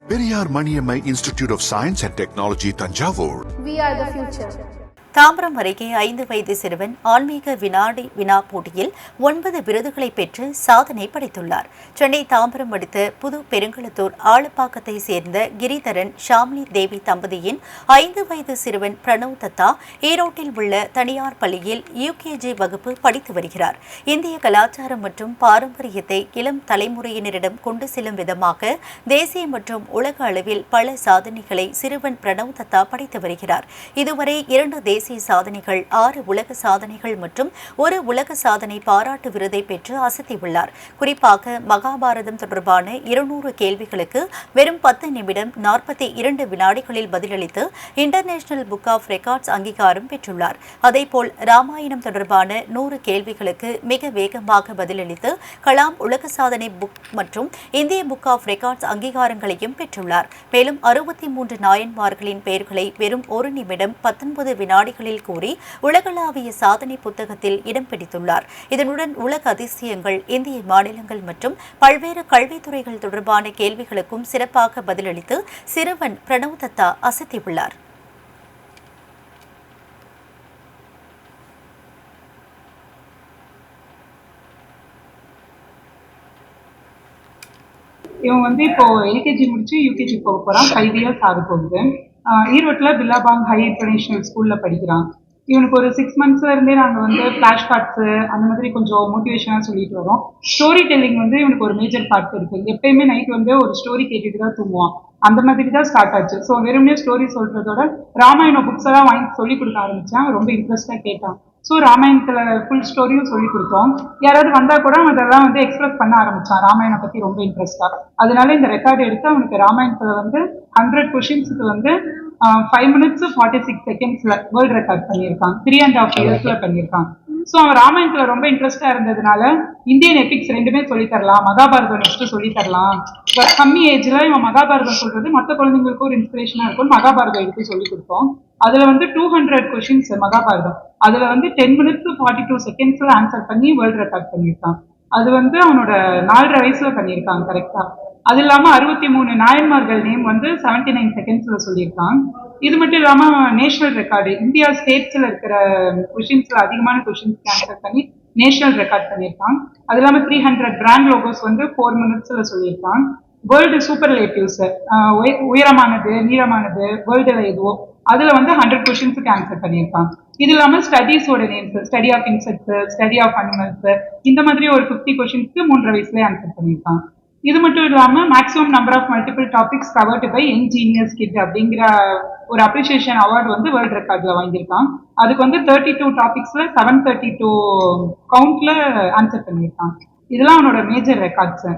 Periyar Maniammai Institute of Science and Technology, Tanjavur. We are the future. Tambaram அருகே 5 வயது சிறுவன் ஆன்மீக வினா போட்டியில் 9 விருதுகளை பெற்று சாதனை படைத்துள்ளார். சென்னை தாம்பரம் அடுத்த புது பெருங்குளத்தூர் ஆலப்பாக்கத்தை சேர்ந்த கிரிதரன் ஷாம்லி தேவி தம்பதியின் 5 வயது சிறுவன் பிரணவ் தத்தா ஈரோட்டில் உள்ள தனியார் பள்ளியில் யுகேஜி வகுப்பு படித்து வருகிறார். இந்திய கலாச்சாரம் மற்றும் பாரம்பரியத்தை இளம் தலைமுறையினரிடம் கொண்டு செல்லும் விதமாக தேசிய மற்றும் உலக அளவில் பல சாதனைகளை சிறுவன் பிரணவ் தத்தா படைத்து வருகிறார். இதுவரை 2 தேசிய சாதனைகள், 6 உலக சாதனைகள் மற்றும் 1 உலக சாதனை பாராட்டு விருதை பெற்று அசத்தியுள்ளார். குறிப்பாக மகாபாரதம் தொடர்பான 200 கேள்விகளுக்கு வெறும் 10 நிமிடம் 42 வினாடிகளில் பதிலளித்து இன்டர்நேஷனல் புக் ஆஃப் ரெக்கார்ட்ஸ் அங்கீகாரம் பெற்றுள்ளார். அதேபோல் ராமாயணம் தொடர்பான 100 கேள்விகளுக்கு மிக வேகமாக பதிலளித்து கலாம் உலக சாதனை புக் மற்றும் இந்திய புக் ஆஃப் ரெக்கார்ட்ஸ் அங்கீகாரங்களையும் பெற்றுள்ளார். மேலும் 63 நாயன்மார்களின் பெயர்களை வெறும் 1 நிமிடம் 19 வினாடிகளில் கூறி உலகளாவிய சாதனை புத்தகத்தில் இடம் பிடித்துள்ளார். இதனுடன் உலக அதிசயங்கள், இந்திய மாநிலங்கள் மற்றும் பல்வேறு கல்வித்துறைகள் தொடர்பான கேள்விகளுக்கும் சிறப்பாக பதிலளித்து சிறுவன் பிரணவ் தத்தா அசத்தியுள்ளார். இவன் இப்போ எல்கேஜி முடிச்சு யூகேஜி போக போறான். 5 இயர்ஸ் ஆக போகுது. ஈரோட்டில் பில்லாபாங் ஹை இன்டர்நேஷனல் ஸ்கூலில் படிக்கிறான். இவனுக்கு ஒரு 6 மந்த்ஸ்ல இருந்தே நாங்கள் ஃபிளாஷ் கார்ட்ஸு அந்த மாதிரி கொஞ்சம் மோட்டிவேஷனாக சொல்லிட்டு வரோம். ஸ்டோரி டெல்லிங் இவனுக்கு ஒரு மேஜர் பார்ட் இருக்கு. எப்பயுமே நைட் ஒரு ஸ்டோரி கேட்டுட்டு தான் தூங்குவான். அந்த மாதிரி தான் ஸ்டார்ட் ஆச்சு. ஸோ வெறுமனே ஸ்டோரி சொல்றதோட ராமாயண புக்ஸ் எல்லாம் வாங்கி சொல்லி கொடுக்க ஆரம்பிச்சான். ரொம்ப இன்ட்ரெஸ்டாக கேட்டான். ஸோ ராமாயணத்துல ஃபுல் ஸ்டோரியும் சொல்லி கொடுத்தோம். யாராவது வந்தா கூட அதெல்லாம் எக்ஸ்பிரஸ் பண்ண ஆரம்பிச்சான். ராமாயணம் பத்தி ரொம்ப இன்ட்ரெஸ்டா. அதனால இந்த ரெக்கார்டு எடுத்து அவனுக்கு ராமாயணத்துல 100 கொஷின்ஸுக்கு 5 minutes 46 secondsல வேர்ல்ட் ரெக்கார்ட் பண்ணியிருக்கான். 3.5 yearsல பண்ணியிருக்கான். ஸோ அவன் ராமாயணத்துல ரொம்ப இன்ட்ரெஸ்டா இருந்ததுனால இந்தியன் எபிக்ஸ் 2மே சொல்லி தரலாம், மகாபாரதம் நெக்ஸ்ட் சொல்லி தரலாம். கம்மி ஏஜ்ல இவன் மகாபாரதம் சொல்றது மற்ற குழந்தைங்களுக்கும் ஒரு இன்ஸ்பிரேஷனா இருக்கும். மகாபாரதம் எடுத்து சொல்லி கொடுத்தோம். அதுல 200 கொஷின்ஸ் மகாபாரதம். அதுல 10 minutes 42 secondsல ஆன்சர் பண்ணி வேர்ல்ட் ரெக்கார்ட் பண்ணியிருக்கான். அது அவனோட 4.5 வயசுல பண்ணியிருக்கான் கரெக்டா. அது இல்லாம 63 நாயன்மார்கள் நேம் 79 செகண்ட்ஸ்ல சொல்லியிருக்கான். இது மட்டும் இல்லாம நேஷனல் ரெக்கார்டு, இந்தியா ஸ்டேட்ஸ்ல இருக்கிற கொஷின்ஸ்ல அதிகமான கொஷின்ஸ்க்கு ஆன்சர் பண்ணி நேஷனல் ரெக்கார்ட் பண்ணியிருக்கான். அது இல்லாம 300 பிராண்ட் லோகோஸ் 4 minutesல சொல்லியிருக்கான். வேர்ல்டு சூப்பர்லேட்டிவ்ஸ், உயரமானது, நீளமானது, வேர்ல்டுல எதுவோ அதுல 100 கொஷின்ஸுக்கு ஆன்சர் பண்ணியிருக்கான். இது இல்லாம ஸ்டடீஸோட names, study of insects, study of animals, இந்த மாதிரி ஒரு 50 கொஷின்ஸ்க்கு 3.5 வயசுலேயே ஆன்சர் பண்ணியிருக்கான். இது மட்டும் இல்லாம maximum number of multiple topics covered by young genius kid அப்படிங்கிற ஒரு அப்ரிசியேஷன் அவார்டு வேர்ல்ட் ரெக்கார்ட்ல வாங்கியிருக்கான். அதுக்கு 32 டாபிக்ஸ்ல 732 கவுண்ட்ல ஆன்சர் பண்ணியிருக்கான். இதெல்லாம் அவனோட மேஜர் ரெக்கார்ட்ஸ்.